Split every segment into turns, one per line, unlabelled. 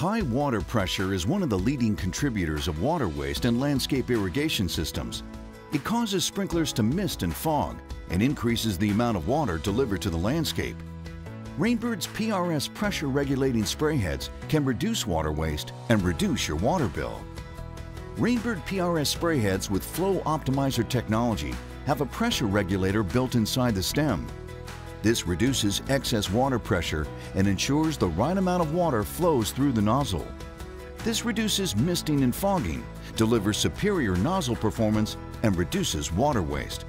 High water pressure is one of the leading contributors of water waste in landscape irrigation systems. It causes sprinklers to mist and fog and increases the amount of water delivered to the landscape. Rainbird's PRS pressure regulating spray heads can reduce water waste and reduce your water bill. Rainbird PRS spray heads with flow optimizer technology have a pressure regulator built inside the stem. This reduces excess water pressure and ensures the right amount of water flows through the nozzle. This reduces misting and fogging, delivers superior nozzle performance, and reduces water waste.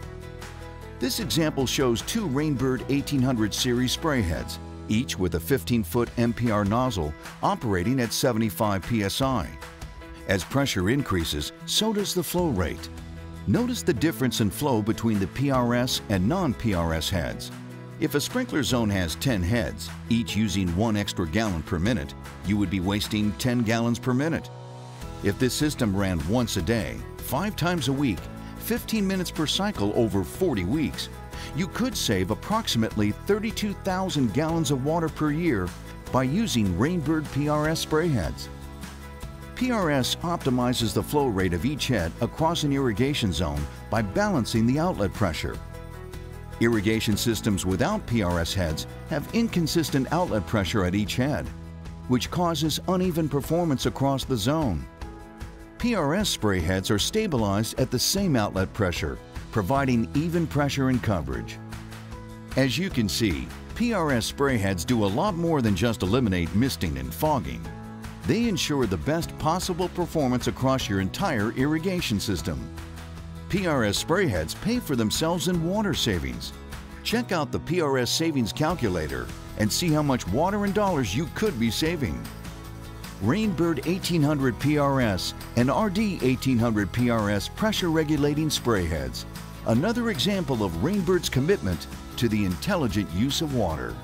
This example shows two Rainbird 1800 series spray heads, each with a 15-foot MPR nozzle operating at 75 psi. As pressure increases, so does the flow rate. Notice the difference in flow between the PRS and non-PRS heads. If a sprinkler zone has 10 heads, each using 1 extra gallon per minute, you would be wasting 10 gallons per minute. If this system ran once a day, 5 times a week, 15 minutes per cycle over 40 weeks, you could save approximately 32,000 gallons of water per year by using Rainbird PRS spray heads. PRS optimizes the flow rate of each head across an irrigation zone by balancing the outlet pressure. Irrigation systems without PRS heads have inconsistent outlet pressure at each head, which causes uneven performance across the zone. PRS spray heads are stabilized at the same outlet pressure, providing even pressure and coverage. As you can see, PRS spray heads do a lot more than just eliminate misting and fogging. They ensure the best possible performance across your entire irrigation system. PRS spray heads pay for themselves in water savings. Check out the PRS savings calculator and see how much water and dollars you could be saving. Rainbird 1800 PRS and RD 1800 PRS pressure regulating spray heads. Another example of Rainbird's commitment to the intelligent use of water.